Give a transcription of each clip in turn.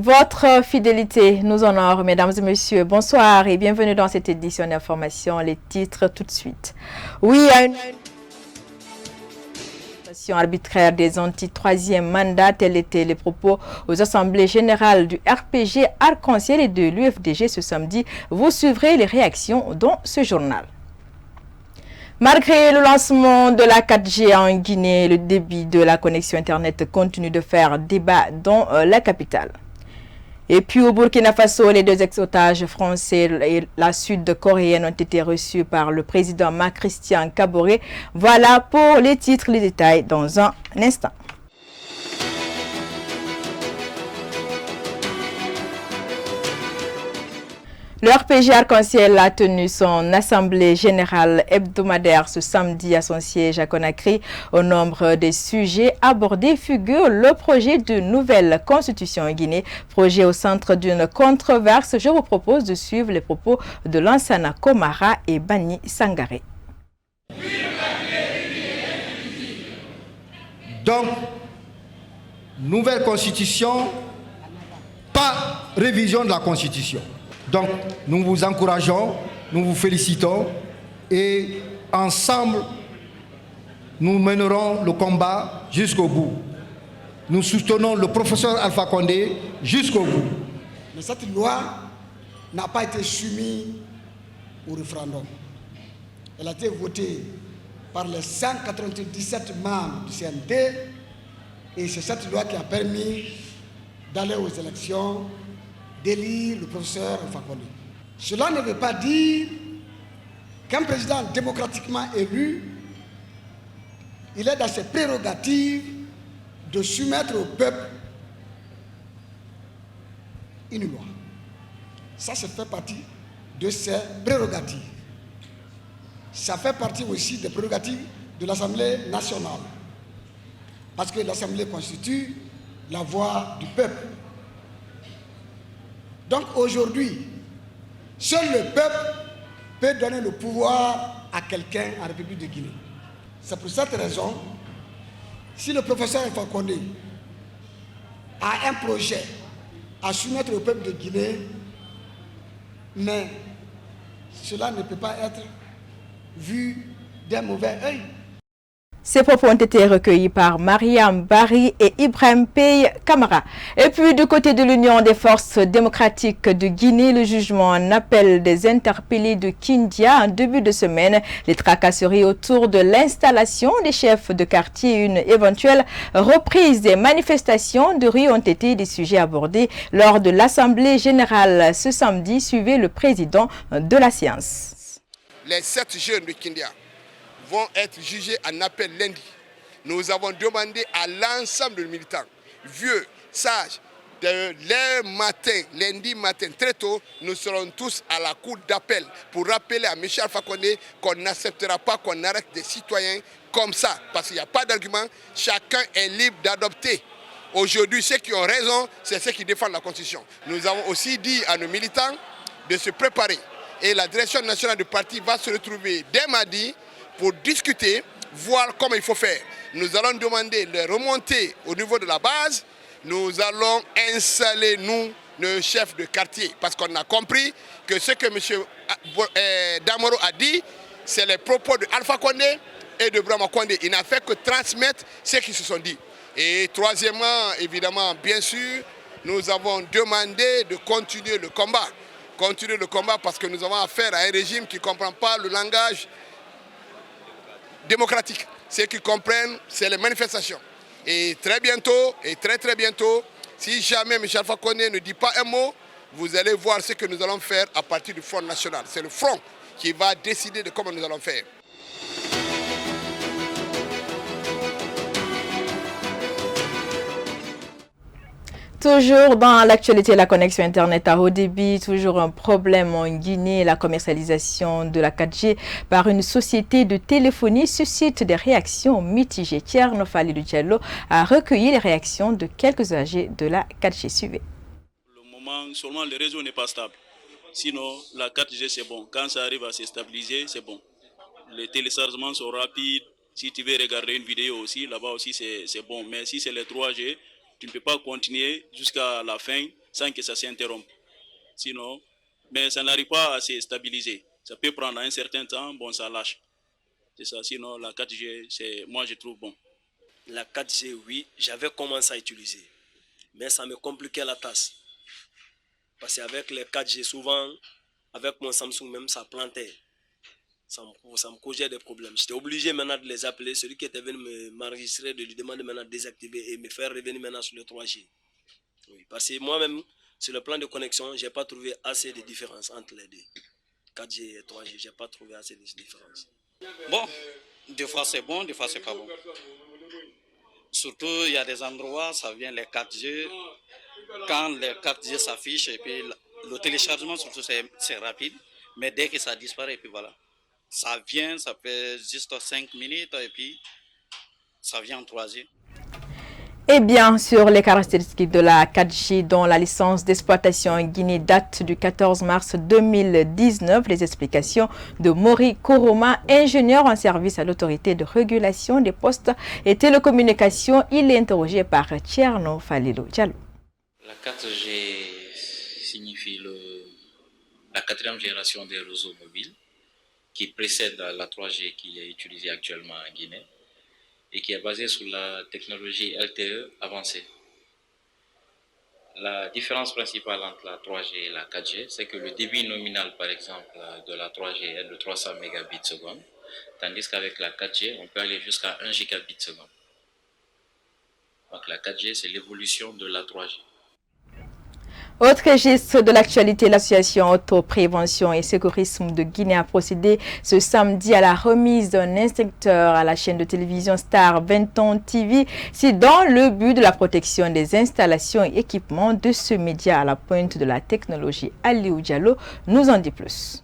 Votre fidélité nous honore, mesdames et messieurs. Bonsoir et bienvenue dans cette édition d'information. Les titres tout de suite. Oui, à une arbitraire des anti-troisième mandat, tels étaient les propos aux assemblées générales du RPG Arc-en-Ciel et de l'UFDG ce samedi. Vous suivrez les réactions dans ce journal. Malgré le lancement de la 4G en Guinée, le débit de la connexion Internet continue de faire débat dans la capitale. Et puis au Burkina Faso, les deux ex-otages français et la sud-coréenne ont été reçus par le président Marc-Christian Kaboré. Voilà pour les titres, les détails dans un instant. Le RPG Arc-en-Ciel a tenu son assemblée générale hebdomadaire ce samedi à son siège à Conakry. Au nombre des sujets abordés figure le projet de nouvelle constitution en Guinée, projet au centre d'une controverse. Je vous propose de suivre les propos de Lansana Komara et Bani Sangaré. Donc, nouvelle constitution, pas révision de la constitution. Donc, nous vous encourageons, nous vous félicitons et ensemble, nous mènerons le combat jusqu'au bout. Nous soutenons le professeur Alpha Condé jusqu'au bout. Mais cette loi n'a pas été soumise au référendum. Elle a été votée par les 197 membres du CNT et c'est cette loi qui a permis d'aller aux élections, d'élire le professeur Alpha Condé. Cela ne veut pas dire qu'un président démocratiquement élu, il est dans ses prérogatives de soumettre au peuple une loi. Ça fait partie de ses prérogatives. Ça fait partie aussi des prérogatives de l'Assemblée nationale. Parce que l'Assemblée constitue la voix du peuple. Donc aujourd'hui, seul le peuple peut donner le pouvoir à quelqu'un en République de Guinée. C'est pour cette raison, si le professeur Alpha Condé a un projet à soumettre au peuple de Guinée, mais cela ne peut pas être vu d'un mauvais œil. Ces propos ont été recueillis par Mariam Bari et Ibrahim Pey Kamara. Et puis, du côté de l'Union des forces démocratiques de Guinée, le jugement en appel des interpellés de Kindia en début de semaine, les tracasseries autour de l'installation des chefs de quartier et une éventuelle reprise des manifestations de rue ont été des sujets abordés lors de l'Assemblée générale ce samedi. Suivez le président de la séance. Les 7 jeunes de Kindia vont être jugés en appel lundi. Nous avons demandé à l'ensemble des militants, vieux, sages, de lundi matin, très tôt, nous serons tous à la cour d'appel pour rappeler à M. Alpha Condé qu'on n'acceptera pas qu'on arrête des citoyens comme ça, parce qu'il n'y a pas d'argument, chacun est libre d'adopter. Aujourd'hui, ceux qui ont raison, c'est ceux qui défendent la Constitution. Nous avons aussi dit à nos militants de se préparer. Et la direction nationale du parti va se retrouver dès mardi pour discuter, voir comment il faut faire. Nous allons demander de remonter au niveau de la base. Nous allons installer, nous, nos chefs de quartier. Parce qu'on a compris que ce que M. Damoro a dit, c'est les propos de Alpha Condé et de Brahma Condé. Il n'a fait que transmettre ce qu'ils se sont dit. Et troisièmement, évidemment, bien sûr, nous avons demandé de continuer le combat. Continuer le combat parce que nous avons affaire à un régime qui ne comprend pas le langage démocratique. Ceux qui comprennent, c'est les manifestations. Et très bientôt, et très bientôt, si jamais M. Alpha Condé ne dit pas un mot, vous allez voir ce que nous allons faire à partir du Front National. C'est le Front qui va décider de comment nous allons faire. Toujours dans l'actualité, la connexion Internet à haut débit, toujours un problème en Guinée. La commercialisation de la 4G par une société de téléphonie suscite des réactions mitigées. Tierno Falidou Diallo a recueilli les réactions de quelques âgés de la 4G. Suivez. Pour le moment, seulement le réseau n'est pas stable. Sinon, la 4G, c'est bon. Quand ça arrive à se stabiliser, c'est bon. Les téléchargements sont rapides. Si tu veux regarder une vidéo aussi, là-bas aussi, c'est bon. Mais si c'est les 3G, tu ne peux pas continuer jusqu'à la fin sans que ça s'interrompe. Sinon, mais ça n'arrive pas à se stabiliser. Ça peut prendre un certain temps, bon, ça lâche. C'est ça, sinon la 4G, moi je trouve bon. La 4G, oui, j'avais commencé à utiliser, mais ça me compliquait la tâche. Parce qu'avec les 4G, souvent, avec mon Samsung même, ça plantait. Ça me causait des problèmes. J'étais obligé maintenant de les appeler. Celui qui était venu m'enregistrer, de lui demander maintenant de désactiver et me faire revenir maintenant sur le 3G. Oui, parce que moi-même, sur le plan de connexion, je n'ai pas trouvé assez de différence entre les deux. 4G et 3G, je n'ai pas trouvé assez de différence. Bon, des fois c'est bon, des fois c'est pas bon. Surtout, il y a des endroits, ça vient les 4G. Quand les 4G s'affichent, et puis le téléchargement, surtout, c'est rapide. Mais dès que ça disparaît, et puis voilà. Ça vient, ça fait juste 5 minutes, et puis ça vient en 3G. Et bien sûr, les caractéristiques de la 4G dont la licence d'exploitation en Guinée date du 14 mars 2019. Les explications de Mori Koroma, ingénieur en service à l'autorité de régulation des postes et télécommunications. Il est interrogé par Tcherno Falilo Diallo. La 4G signifie la quatrième génération des réseaux mobiles qui précède la 3G qui est utilisée actuellement en Guinée et qui est basée sur la technologie LTE avancée. La différence principale entre la 3G et la 4G, c'est que le débit nominal, par exemple, de la 3G est de 300 mégabits seconde, tandis qu'avec la 4G, on peut aller jusqu'à 1 gigabit seconde. Donc la 4G, c'est l'évolution de la 3G. Autre registre de l'actualité, l'association Autoprévention et Sécurisme de Guinée a procédé ce samedi à la remise d'un instincteur à la chaîne de télévision Star 21 TV. C'est dans le but de la protection des installations et équipements de ce média à la pointe de la technologie. Aliou Diallo nous en dit plus.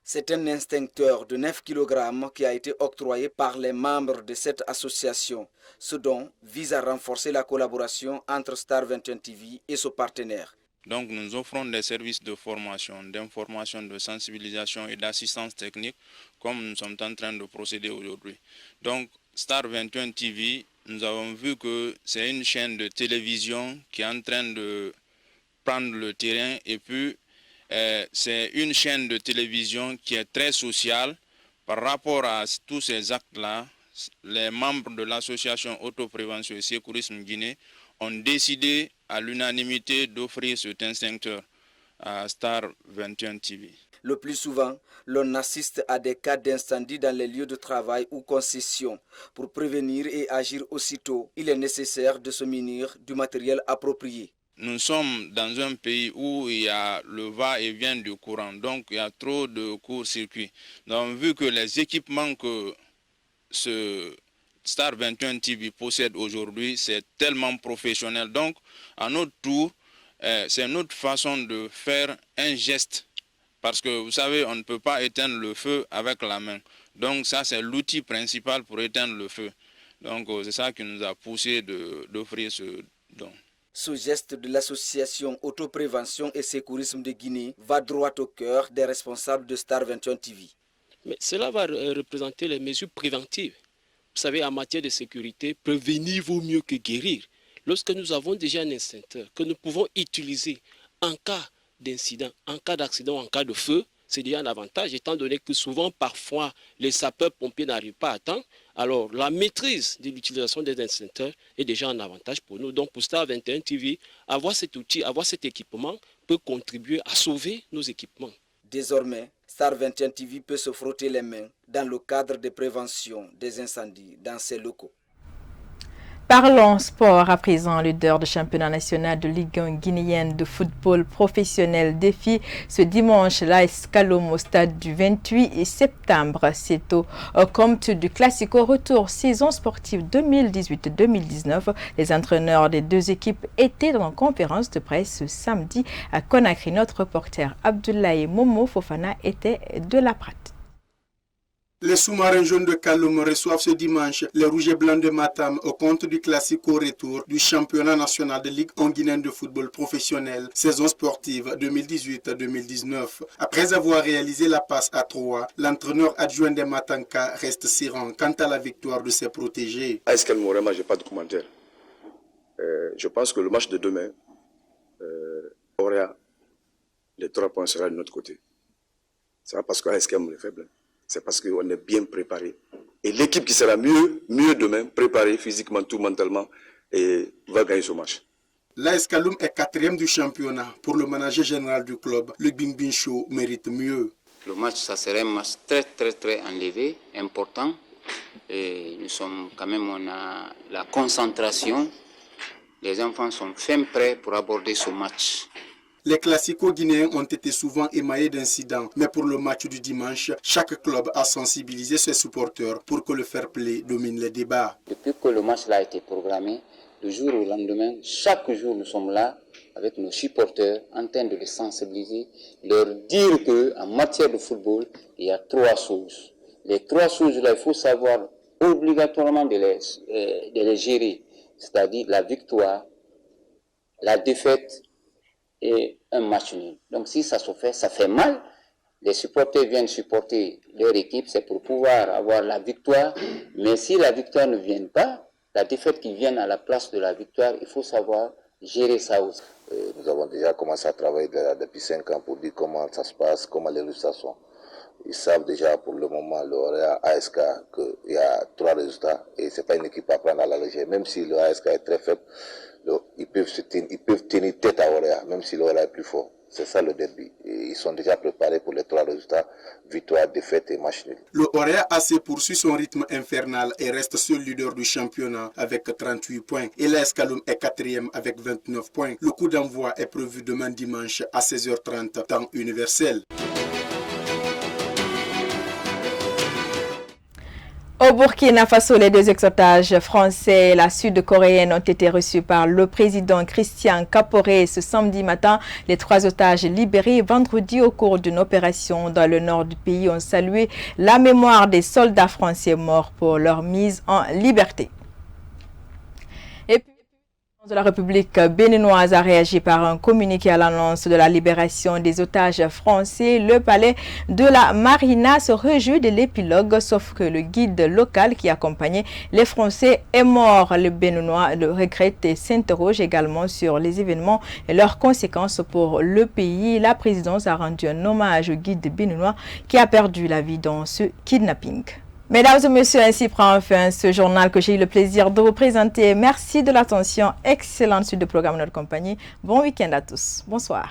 C'est un instincteur de 9 kg qui a été octroyé par les membres de cette association. Ce don vise à renforcer la collaboration entre Star 21 TV et son partenaire. Donc nous offrons des services de formation, d'information, de sensibilisation et d'assistance technique comme nous sommes en train de procéder aujourd'hui. Donc Star 21 TV, nous avons vu que c'est une chaîne de télévision qui est en train de prendre le terrain et puis c'est une chaîne de télévision qui est très sociale. Par rapport à tous ces actes-là, les membres de l'association Autoprévention et Sécurisme Guinée ont décidé à l'unanimité d'offrir cet instincteur à Star 21 TV. Le plus souvent, l'on assiste à des cas d'incendie dans les lieux de travail ou concessions. Pour prévenir et agir aussitôt, il est nécessaire de se munir du matériel approprié. Nous sommes dans un pays où il y a le va-et-vient du courant, donc il y a trop de court-circuits. Donc vu que les équipements que ce Star 21 TV possède aujourd'hui, c'est tellement professionnel. Donc, à notre tour, c'est notre façon de faire un geste. Parce que, vous savez, on ne peut pas éteindre le feu avec la main. Donc, ça, c'est l'outil principal pour éteindre le feu. Donc, c'est ça qui nous a poussé d'offrir ce don. Ce geste de l'association Autoprévention et Sécurisme de Guinée va droit au cœur des responsables de Star 21 TV. Mais cela va représenter les mesures préventives. Vous savez, en matière de sécurité, prévenir vaut mieux que guérir. Lorsque nous avons déjà un instincteur que nous pouvons utiliser en cas d'incident, en cas d'accident, en cas de feu, c'est déjà un avantage, étant donné que souvent, parfois, les sapeurs-pompiers n'arrivent pas à temps. Alors, la maîtrise de l'utilisation des instincteurs est déjà un avantage pour nous. Donc, pour Star 21 TV, avoir cet outil, avoir cet équipement peut contribuer à sauver nos équipements. Désormais, Star 21 TV peut se frotter les mains dans le cadre de prévention des incendies dans ses locaux. Parlons sport à présent. Leader du championnat national de Ligue 1 guinéenne de football professionnel défie ce dimanche l'AS Kalom au stade du 28 septembre. C'est au compte du Classico retour saison sportive 2018-2019. Les entraîneurs des deux équipes étaient dans une conférence de presse ce samedi à Conakry. Notre reporter Abdoulaye Momo Fofana était de la pratique. Les sous-marins jaunes de Kalom reçoivent ce dimanche les rouges et blancs de Matam au compte du Classico retour du championnat national de Ligue 1 guinéenne de football professionnel, saison sportive 2018-2019. Après avoir réalisé la passe à 3, l'entraîneur adjoint des Matanka reste serein quant à la victoire de ses protégés. À Escal Morema, je n'ai pas de commentaire. Je pense que le match de demain, Les 3 points seront de notre côté. C'est pas parce qu'ASKM est faible, c'est parce qu'on est bien préparé. Et l'équipe qui sera mieux demain, préparée physiquement, tout mentalement, et va gagner ce match. L'AS Kaloum est 4e du championnat. Pour le manager général du club, le Bingbing Show mérite mieux. Le match, ça serait un match très enlevé, important. Et nous sommes quand même, on a la concentration. Les enfants sont fin prêts pour aborder ce match. Les classicos guinéens ont été souvent émaillés d'incidents, mais pour le match du dimanche, chaque club a sensibilisé ses supporters pour que le fair play domine les débats. Depuis que le match a été programmé, le jour au lendemain, chaque jour nous sommes là avec nos supporters en train de les sensibiliser, leur dire qu'en matière de football, il y a 3 choses. Les 3 choses-là, il faut savoir obligatoirement de les gérer, c'est-à-dire la victoire, la défaite et un match nul. Donc si ça se fait, ça fait mal. Les supporters viennent supporter leur équipe, c'est pour pouvoir avoir la victoire. Mais si la victoire ne vient pas, la défaite qui vient à la place de la victoire, il faut savoir gérer ça aussi. Nous avons déjà commencé à travailler depuis 5 ans pour dire comment ça se passe, comment les résultats sont. Ils savent déjà pour le moment, le ASK, qu'il y a 3 résultats et ce n'est pas une équipe à prendre à la légère. Même si le ASK est très faible, ils peuvent tenir tête à Orea, même si l'Orea est plus fort. C'est ça le derby. Et ils sont déjà préparés pour les 3 résultats, victoire, défaite et match nul. Le Orea AC poursuit son rythme infernal et reste seul leader du championnat avec 38 points. Et l'AS Kaloum est 4e avec 29 points. Le coup d'envoi est prévu demain dimanche à 16h30, temps universel. Au Burkina Faso, les 2 ex-otages français et la sud-coréenne ont été reçus par le président Christian Kaporé ce samedi matin. Les 3 otages libérés vendredi au cours d'une opération dans le nord du pays ont salué la mémoire des soldats français morts pour leur mise en liberté. Et puis, de la République béninoise a réagi par un communiqué à l'annonce de la libération des otages français. Le palais de la Marina se réjouit de l'épilogue, sauf que le guide local qui accompagnait les Français est mort. Le Béninois le regrette et s'interroge également sur les événements et leurs conséquences pour le pays. La présidence a rendu un hommage au guide béninois qui a perdu la vie dans ce kidnapping. Mesdames et messieurs, ainsi prend fin ce journal que j'ai eu le plaisir de vous présenter. Merci de l'attention. Excellente suite de programme de notre compagnie. Bon week-end à tous. Bonsoir.